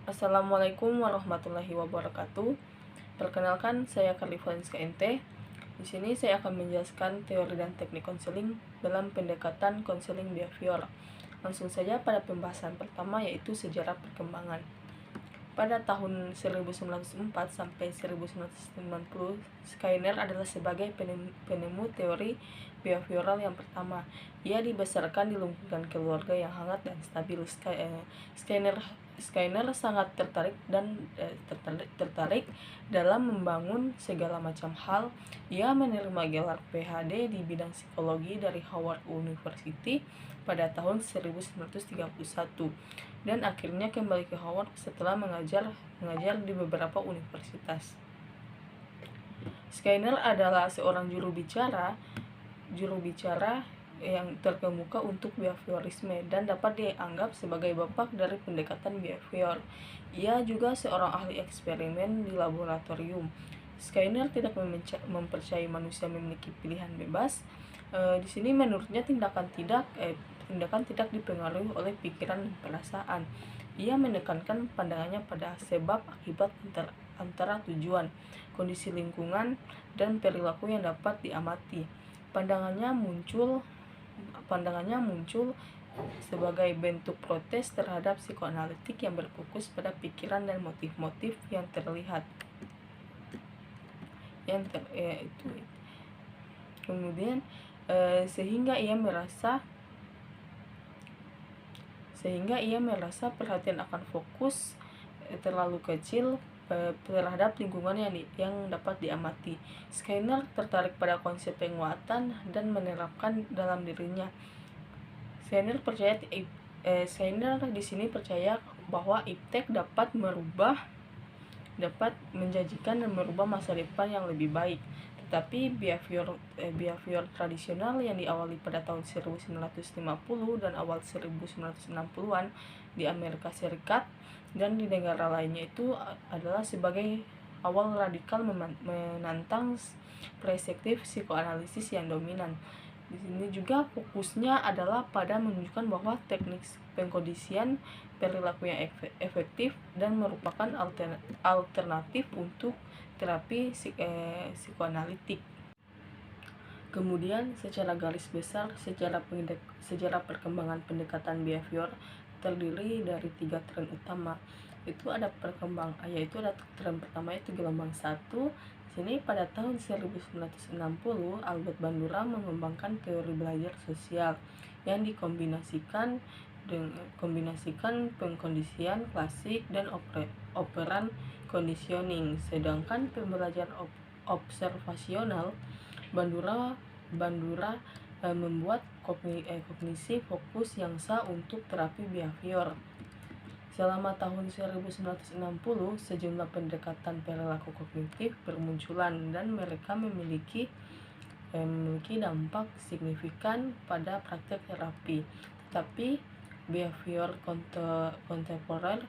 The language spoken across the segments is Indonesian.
Assalamualaikum warahmatullahi wabarakatuh. Perkenalkan, saya Karli Francisca NT. Di sini saya akan menjelaskan teori dan teknik konseling dalam pendekatan konseling behavior. Langsung saja pada pembahasan pertama, yaitu sejarah perkembangan. Pada tahun 1904 sampai 1990, Skinner adalah sebagai penemu teori behavioral yang pertama. Ia dibesarkan di lingkungan keluarga yang hangat dan stabil. Skinner sangat tertarik dalam membangun segala macam hal. Ia menerima gelar PhD di bidang psikologi dari Howard University pada tahun 1931 dan akhirnya kembali ke Howard setelah mengajar di beberapa universitas. Skinner adalah seorang juru bicara yang terkemuka untuk behaviorisme dan dapat dianggap sebagai bapak dari pendekatan behavior. Ia juga seorang ahli eksperimen di laboratorium. Skinner tidak mempercayai manusia memiliki pilihan bebas. Di sini menurutnya tindakan tidak dipengaruhi oleh pikiran dan perasaan. Ia menekankan pandangannya pada sebab akibat antara tujuan, kondisi lingkungan, dan perilaku yang dapat diamati. Pandangannya muncul sebagai bentuk protes terhadap psikoanalitik yang berfokus pada pikiran dan motif-motif yang terlihat. Kemudian sehingga ia merasa perhatian akan fokus terlalu kecil terhadap lingkungan yang dapat diamati. Skinner tertarik pada konsep penguatan dan menerapkan dalam dirinya. Skinner di sini percaya bahwa iptek dapat menjanjikan dan merubah masa depan yang lebih baik. Tetapi behavior tradisional yang diawali pada tahun 1950 dan awal 1960-an di Amerika Serikat dan di negara lainnya itu adalah sebagai awal radikal menantang perspektif psikoanalisis yang dominan. Di sini juga fokusnya adalah pada menunjukkan bahwa teknik pengkondisian perilaku yang efektif dan merupakan alternatif untuk terapi psikoanalitik. Kemudian secara garis besar sejarah perkembangan pendekatan behavior terdiri dari 3 tren utama. Yaitu ada tren pertama, yaitu gelombang 1. Sini pada tahun 1960 Albert Bandura mengembangkan teori belajar sosial yang dikombinasikan pengkondisian klasik dan operan conditioning. Sedangkan pembelajaran observasional Bandura membuat kognisi fokus yang sah untuk terapi behavior. Selama tahun 1960, sejumlah pendekatan perilaku kognitif bermunculan dan mereka memiliki dampak signifikan pada praktek terapi. Tetapi behavior kontemporer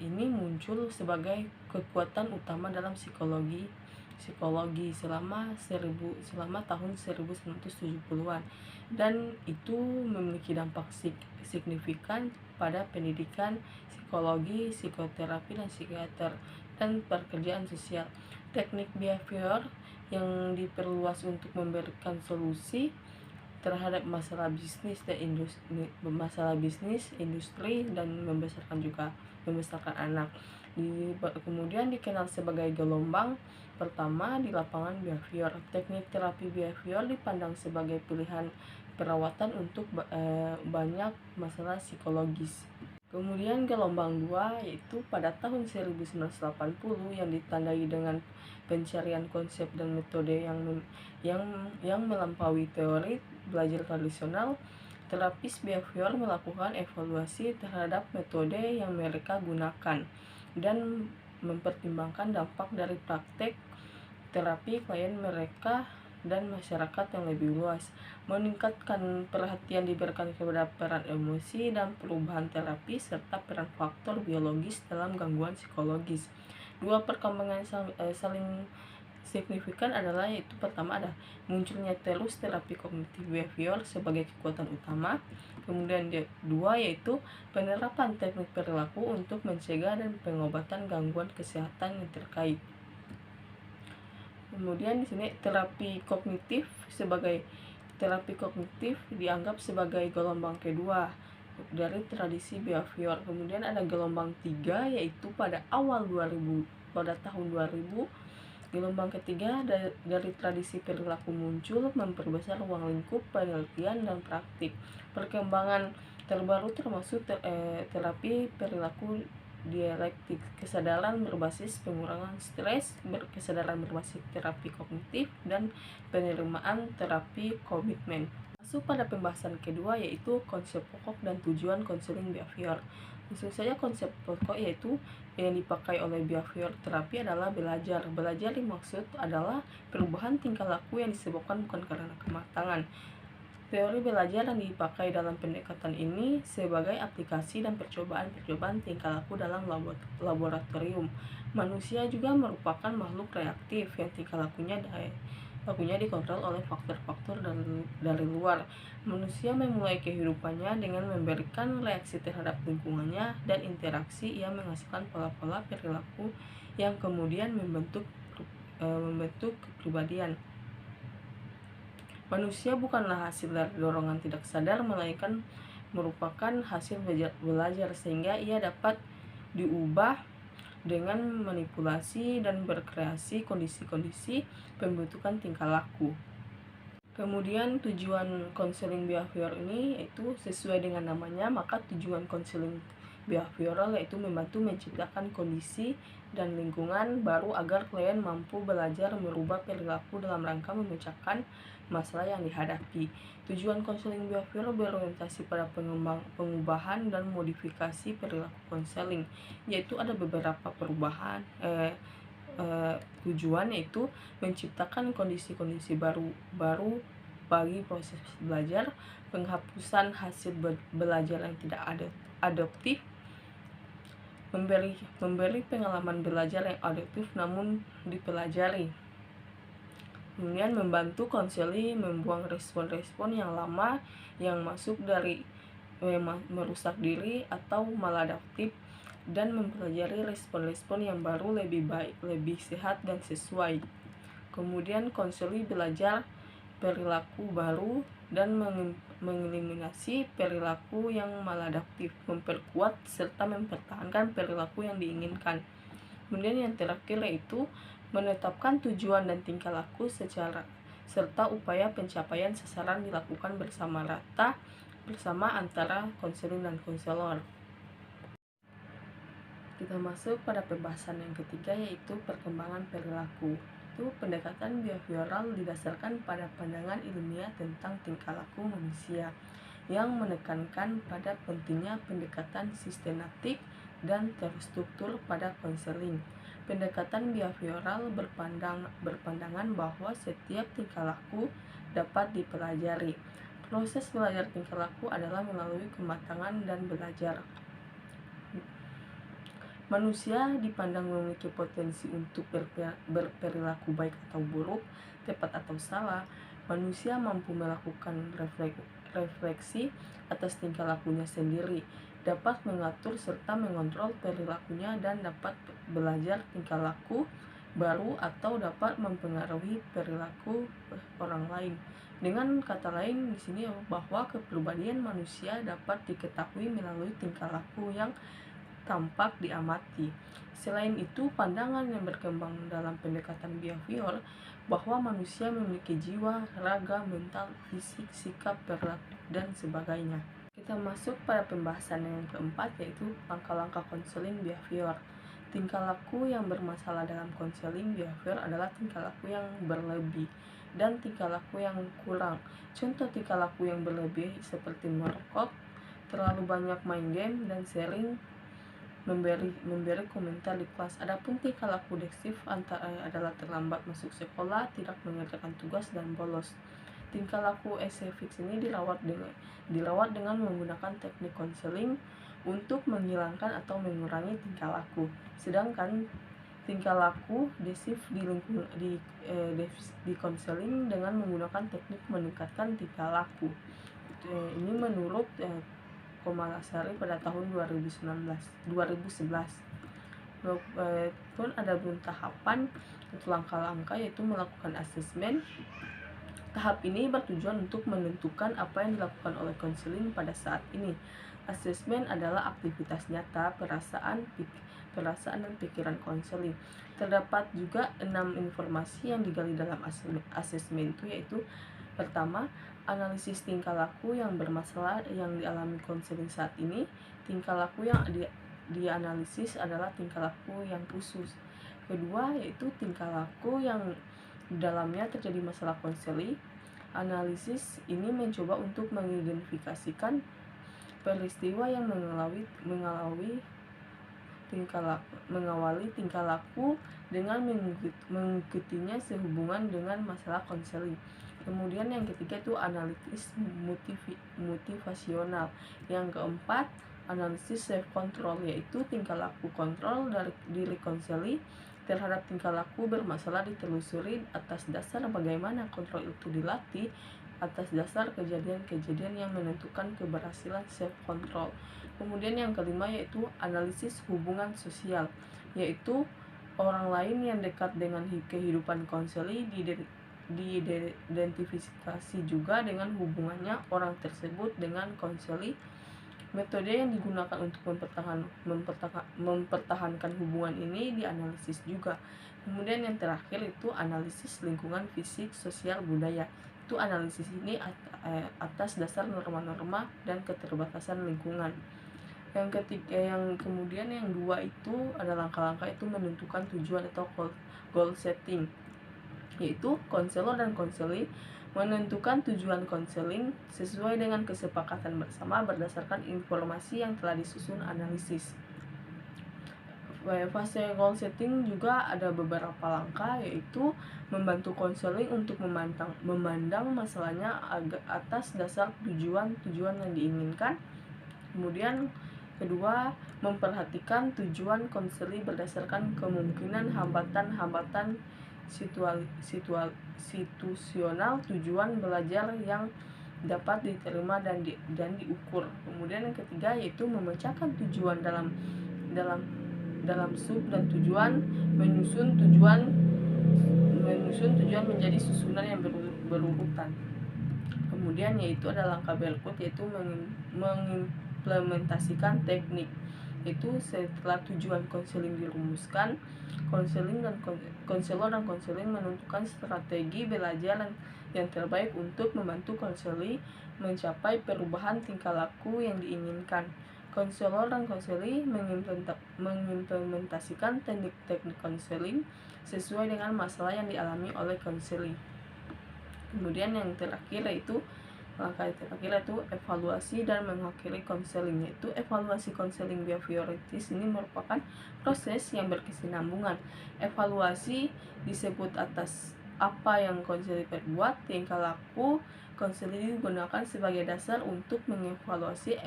ini muncul sebagai kekuatan utama dalam psikologi selama tahun 1970-an dan itu memiliki dampak signifikan pada pendidikan psikologi, psikoterapi dan psikiater dan pekerjaan sosial. Teknik behavior yang diperluas untuk memberikan solusi terhadap masalah bisnis industri dan membesarkan anak. Kemudian dikenal sebagai gelombang pertama di lapangan behavior. Teknik terapi behavior dipandang sebagai pilihan perawatan untuk banyak masalah psikologis. Kemudian gelombang 2 yaitu pada tahun 1980 yang ditandai dengan pencarian konsep dan metode yang melampaui teori belajar tradisional. Terapis behavior melakukan evaluasi terhadap metode yang mereka gunakan dan mempertimbangkan dampak dari praktek terapi klien mereka dan masyarakat yang lebih luas. Meningkatkan perhatian diberikan kepada peran emosi dan perubahan terapi serta peran faktor biologis dalam gangguan psikologis. Dua perkembangan saling signifikan adalah yaitu pertama ada munculnya terus terapi kognitif behavior sebagai kekuatan utama. Kemudian dua yaitu penerapan teknik perilaku untuk mencegah dan pengobatan gangguan kesehatan yang terkait. Kemudian di sini terapi kognitif dianggap sebagai gelombang kedua dari tradisi behavior. Kemudian ada gelombang 3 yaitu pada tahun 2000. Gelombang ketiga dari tradisi perilaku muncul memperbesar ruang lingkup penelitian dan praktik. Perkembangan terbaru termasuk terapi perilaku dialektik, kesadaran berbasis pengurangan stres, kesadaran berbasis terapi kognitif, dan penerimaan terapi komitmen. Masuk pada pembahasan kedua yaitu konsep pokok dan tujuan konseling behavior. Langsung saja konsep pokok yaitu yang dipakai oleh behavior terapi adalah belajar. Belajar dimaksud adalah perubahan tingkah laku yang disebabkan bukan karena kematangan. Teori belajar yang dipakai dalam pendekatan ini sebagai aplikasi dan percobaan tingkah laku dalam laboratorium. Manusia juga merupakan makhluk reaktif yang tingkah lakunya dikontrol oleh faktor-faktor dari luar. Manusia memulai kehidupannya dengan memberikan reaksi terhadap lingkungannya dan interaksi yang menghasilkan pola-pola perilaku yang kemudian membentuk kepribadian. Manusia bukanlah hasil dari dorongan tidak sadar, melainkan merupakan hasil belajar sehingga ia dapat diubah dengan manipulasi dan berkreasi kondisi-kondisi pembentukan tingkah laku. Kemudian tujuan konseling behavior ini yaitu sesuai dengan namanya, maka tujuan konseling behavioral yaitu membantu menciptakan kondisi dan lingkungan baru agar klien mampu belajar merubah perilaku dalam rangka memecahkan masalah yang dihadapi. Tujuan konseling behavior berorientasi pada pengubahan dan modifikasi perilaku konseling, yaitu ada beberapa perubahan tujuan yaitu menciptakan kondisi-kondisi baru bagi proses belajar, penghapusan hasil belajar yang tidak adaptif, memberi pengalaman belajar yang adaptif namun dipelajari. Kemudian membantu konseli membuang respon-respon yang lama yang masuk dari merusak diri atau maladaptif dan mempelajari respon-respon yang baru lebih baik, lebih sehat dan sesuai. Kemudian konseli belajar perilaku baru dan mengeliminasi perilaku yang maladaptif, memperkuat serta mempertahankan perilaku yang diinginkan. Kemudian yang terakhir yaitu menetapkan tujuan dan tingkah laku serta upaya pencapaian sasaran dilakukan bersama antara konselor dan konselor. Kita masuk pada pembahasan yang ketiga yaitu perkembangan perilaku. Itu pendekatan behavioral didasarkan pada pandangan ilmiah tentang tingkah laku manusia yang menekankan pada pentingnya pendekatan sistematik dan terstruktur pada konseling. Pendekatan behavioral berpandangan bahwa setiap tingkah laku dapat dipelajari. Proses belajar tingkah laku adalah melalui kematangan dan belajar. Manusia dipandang memiliki potensi untuk berperilaku baik atau buruk, tepat atau salah. Manusia mampu melakukan refleksi atas tingkah lakunya sendiri, dapat mengatur serta mengontrol perilakunya dan dapat belajar tingkah laku baru atau dapat mempengaruhi perilaku orang lain. Dengan kata lain di sini bahwa kepribadian manusia dapat diketahui melalui tingkah laku yang tampak diamati. Selain itu, pandangan yang berkembang dalam pendekatan behavior bahwa manusia memiliki jiwa, raga, mental, fisik, sikap, perilaku, dan sebagainya. Kita masuk pada pembahasan yang keempat yaitu langkah-langkah konseling behavior. Tingkah laku yang bermasalah dalam konseling behavior adalah tingkah laku yang berlebih dan tingkah laku yang kurang. Contoh tingkah laku yang berlebih seperti merokok, terlalu banyak main game, dan sering memberi komentar di kelas. Adapun tingkah laku destruktif adalah terlambat masuk sekolah, tidak mengerjakan tugas, dan bolos. Tingkah laku fix ini dirawat dengan menggunakan teknik konseling untuk menghilangkan atau mengurangi tingkah laku. Sedangkan tingkah laku desif di konseling dengan menggunakan teknik meningkatkan tingkah laku. Ini menurut Komalasari pada tahun 2011. Pun ada tahapan untuk langkah-langkah, yaitu melakukan asesmen. Tahap ini bertujuan untuk menentukan apa yang dilakukan oleh konseling pada saat ini. Asesmen adalah aktivitas nyata, perasaan dan pikiran konseling. Terdapat juga 6 informasi yang digali dalam asesmen itu, yaitu pertama, analisis tingkah laku yang bermasalah yang dialami konseling saat ini. Tingkah laku yang dianalisis adalah tingkah laku yang khusus. Kedua, yaitu tingkah laku yang di dalamnya terjadi masalah konseling. Analisis ini mencoba untuk mengidentifikasikan peristiwa yang mengawali tingkah laku dengan mengikutinya sehubungan dengan masalah konseling. Kemudian yang ketiga itu analisis motivasional. Yang keempat, analisis self control, yaitu tingkah laku kontrol dari diri konseling terhadap tingkah laku bermasalah ditelusuri atas dasar bagaimana kontrol itu dilatih, atas dasar kejadian-kejadian yang menentukan keberhasilan self control. Kemudian yang kelima yaitu analisis hubungan sosial, yaitu orang lain yang dekat dengan kehidupan konseling diidentifikasi juga dengan hubungannya orang tersebut dengan konseling. Metode yang digunakan untuk mempertahankan hubungan ini dianalisis juga. Kemudian yang terakhir itu analisis lingkungan fisik, sosial, budaya. Itu analisis ini atas dasar norma-norma dan keterbatasan lingkungan. Kemudian yang dua itu ada langkah-langkah itu menentukan tujuan atau goal setting, yaitu konselor dan konseling menentukan tujuan konseling sesuai dengan kesepakatan bersama berdasarkan informasi yang telah disusun analisis. Fase goal setting juga ada beberapa langkah, yaitu membantu konseling untuk memandang masalahnya atas dasar tujuan yang diinginkan. Kemudian kedua, memperhatikan tujuan konseling berdasarkan kemungkinan hambatan situasional tujuan belajar yang dapat diterima dan diukur. Kemudian yang ketiga yaitu memecahkan tujuan dalam sub dan tujuan, menyusun tujuan menjadi susunan yang berurutan. Kemudian yaitu ada langkah berikut, yaitu mengimplementasikan teknik. Itu setelah tujuan konseling dirumuskan, konselor dan konseling menentukan strategi belajar yang terbaik untuk membantu konseling mencapai perubahan tingkah laku yang diinginkan. Konselor dan konseling mengimplementasikan teknik-teknik konseling sesuai dengan masalah yang dialami oleh konseling. Kemudian yang terakhir yaitu langkah terakhir itu evaluasi dan mengakhiri konseling, yaitu evaluasi konseling behavioritis ini merupakan proses yang berkesinambungan. Evaluasi disebut atas apa yang konseling perbuat. Tingkah laku konseling digunakan sebagai dasar untuk mengevaluasi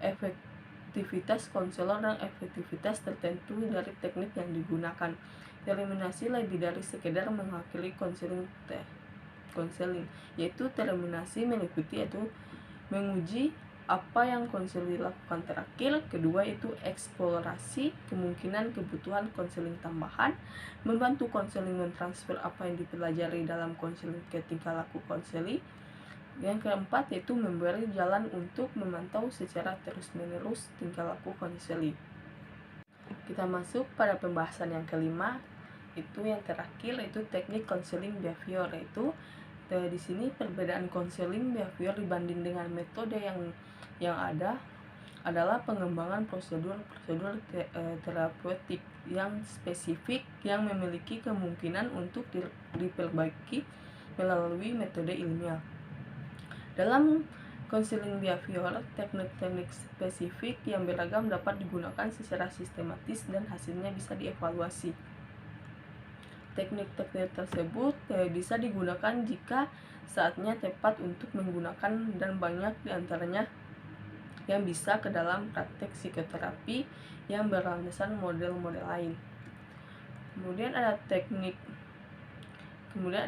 efektivitas konselor dan efektivitas tertentu dari teknik yang digunakan. Terminasi lebih dari sekedar mengakhiri konseling, yaitu terminasi meliputi yaitu menguji apa yang konseling lakukan terakhir. Kedua itu eksplorasi kemungkinan kebutuhan konseling tambahan, membantu konseling mentransfer apa yang dipelajari dalam konseling ke tingkah laku konseling. Yang keempat yaitu memberi jalan untuk memantau secara terus-menerus tingkah laku konseling. Kita masuk pada pembahasan yang kelima, itu yang terakhir yaitu teknik konseling behavior. Yaitu di sini perbedaan konseling behavior dibanding dengan metode yang ada adalah pengembangan prosedur terapeutik yang spesifik yang memiliki kemungkinan untuk diperbaiki melalui metode ilmiah. Dalam konseling behavior, teknik-teknik spesifik yang beragam dapat digunakan secara sistematis dan hasilnya bisa dievaluasi. Teknik-teknik tersebut bisa digunakan jika saatnya tepat untuk menggunakan, dan banyak diantaranya yang bisa ke dalam praktek psikoterapi yang berlandaskan model-model lain. Kemudian ada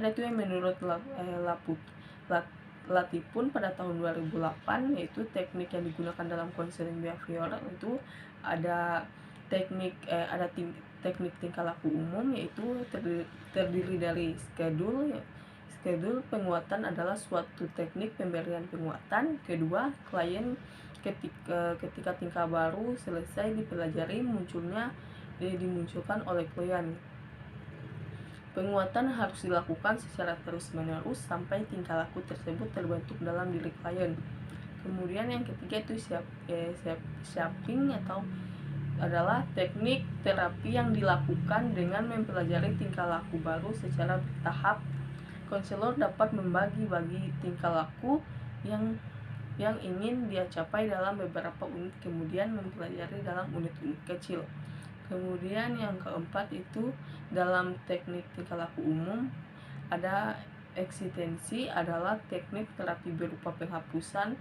itu yang menurut Latipun pada tahun 2008, yaitu teknik yang digunakan dalam konseling behavioral itu ada teknik tingkah laku umum, yaitu terdiri dari schedule penguatan adalah suatu teknik pemberian penguatan. Kedua, klien ketika tingkah baru selesai dipelajari dimunculkan oleh klien. Penguatan harus dilakukan secara terus-menerus sampai tingkah laku tersebut terbentuk dalam diri klien. Kemudian yang ketiga itu shaping atau adalah teknik terapi yang dilakukan dengan mempelajari tingkah laku baru secara bertahap. Konselor dapat membagi-bagi tingkah laku yang ingin dia capai dalam beberapa unit, kemudian mempelajari dalam unit-unit kecil. Kemudian yang keempat itu dalam teknik tingkah laku umum ada eksistensi, adalah teknik terapi berupa penghapusan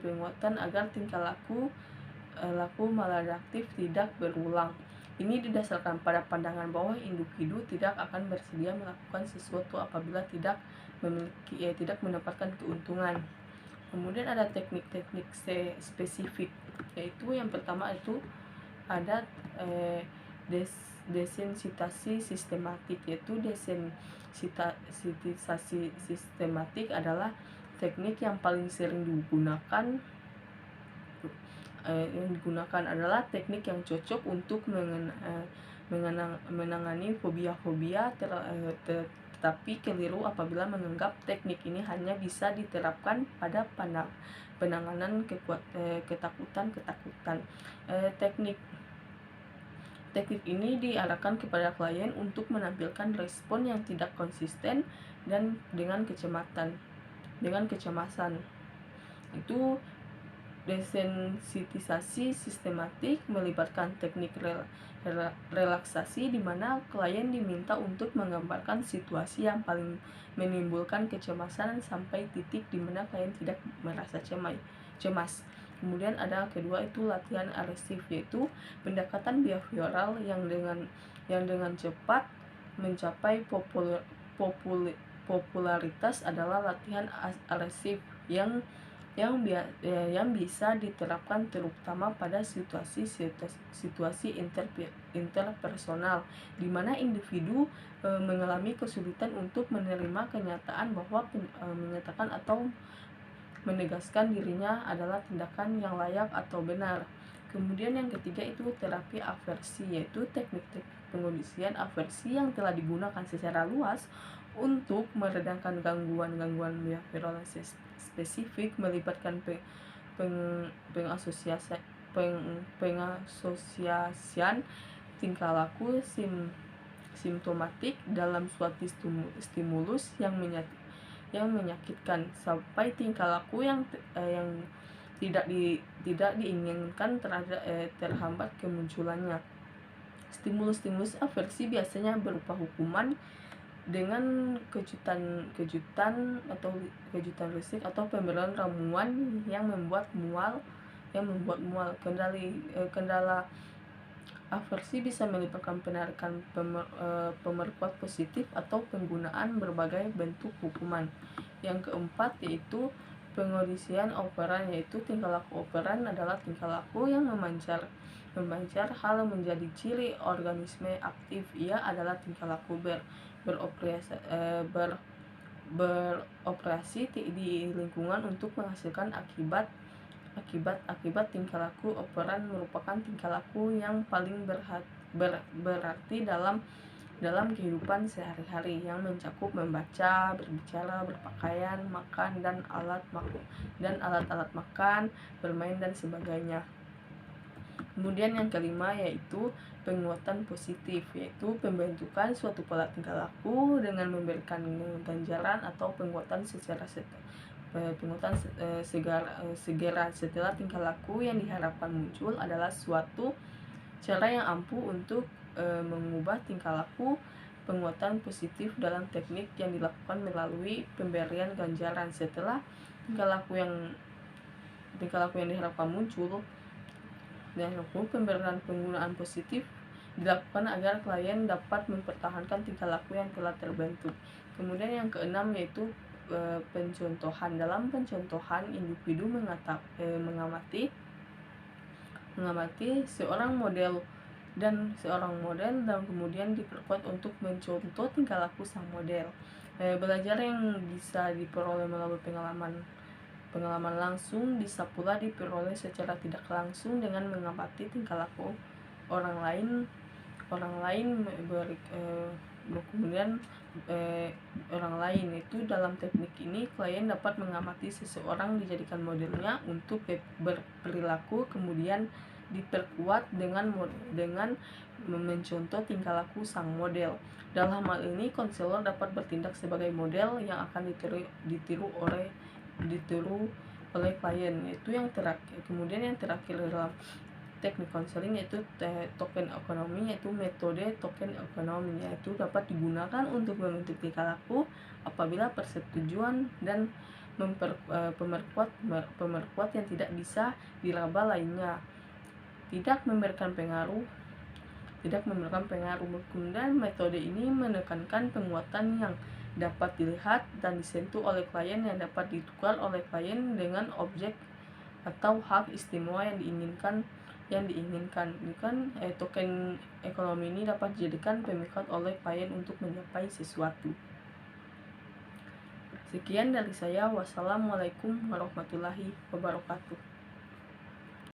penguatan agar tingkah laku maladaptif tidak berulang. Ini didasarkan pada pandangan bahwa individu tidak akan bersedia melakukan sesuatu apabila tidak mendapatkan keuntungan. Kemudian ada teknik-teknik spesifik, yaitu yang pertama itu ada desensitasi sistematik, yaitu desensitasi sistematik adalah teknik yang paling sering digunakan adalah teknik yang cocok untuk menangani fobia-fobia, tetapi keliru apabila menganggap teknik ini hanya bisa diterapkan pada penanganan ketakutan. Teknik ini diarahkan kepada klien untuk menampilkan respon yang tidak konsisten dan dengan kecemasan. Itu desensitisasi sistematik melibatkan teknik relaksasi, di mana klien diminta untuk menggambarkan situasi yang paling menimbulkan kecemasan sampai titik di mana klien tidak merasa cemas. Kemudian ada kedua itu latihan aresif, yaitu pendekatan behavioral yang dengan cepat mencapai popularitas adalah latihan aresif yang bisa diterapkan terutama pada situasi interpersonal, di mana individu mengalami kesulitan untuk menerima kenyataan bahwa menyatakan atau menegaskan dirinya adalah tindakan yang layak atau benar. Kemudian yang ketiga itu terapi aversi, yaitu teknik pengondisian aversi yang telah digunakan secara luas untuk meredamkan gangguan behavioral spesifik, melibatkan pengasosiasian tingkah laku simptomatik dalam suatu stimulus yang menyakitkan sampai tingkah laku yang tidak diinginkan terhambat kemunculannya. Stimulus aversi biasanya berupa hukuman dengan kejutan risik atau pemberian ramuan yang membuat mual. Kendala aversi bisa melibatkan penarikan pemerkuat positif atau penggunaan berbagai bentuk hukuman. Yang keempat yaitu pengondisian operan, yaitu tingkah laku operan adalah tingkah laku yang memancar hal menjadi ciri organisme aktif. Ia adalah tingkah laku beroperasi di lingkungan untuk menghasilkan akibat. Tingkah laku operan merupakan tingkah laku yang paling berarti dalam kehidupan sehari-hari, yang mencakup membaca, berbicara, berpakaian, makan, dan alat-alat makan, bermain, dan sebagainya. Kemudian yang kelima yaitu penguatan positif, yaitu pembentukan suatu pola tingkah laku dengan memberikan ganjaran atau penguatan segera setelah tingkah laku yang diharapkan muncul adalah suatu cara yang ampuh untuk mengubah tingkah laku. Penguatan positif dalam teknik yang dilakukan melalui pemberian ganjaran setelah tingkah laku yang diharapkan muncul. Dan penggunaan positif dilakukan agar klien dapat mempertahankan tingkah laku yang telah terbentuk. Kemudian yang keenam yaitu pencontohan. Dalam pencontohan, individu mengamati seorang model dan kemudian diperkuat untuk mencontoh tingkah laku sang model. Belajar yang bisa diperoleh melalui pengalaman langsung bisa pula diperoleh secara tidak langsung dengan mengamati tingkah laku orang lain kemudian orang lain. Itu dalam teknik ini klien dapat mengamati seseorang dijadikan modelnya untuk berperilaku, kemudian diperkuat dengan mencontoh tingkah laku sang model. Dalam hal ini konselor dapat bertindak sebagai model yang akan ditiru oleh klien. Itu yang terakhir. Kemudian yang terakhir dalam teknik konseling yaitu token ekonomi, yaitu metode token ekonomi, yaitu dapat digunakan untuk membentuk tingkah laku apabila persetujuan dan pemerkuat yang tidak bisa diraba lainnya tidak memberikan pengaruh. Kemudian metode ini menekankan penguatan yang dapat dilihat dan disentuh oleh klien yang dapat ditukar oleh klien dengan objek atau hak istimewa yang diinginkan. Token ekonomi ini dapat dijadikan pemikat oleh klien untuk mencapai sesuatu. Sekian dari saya. Wassalamualaikum warahmatullahi wabarakatuh.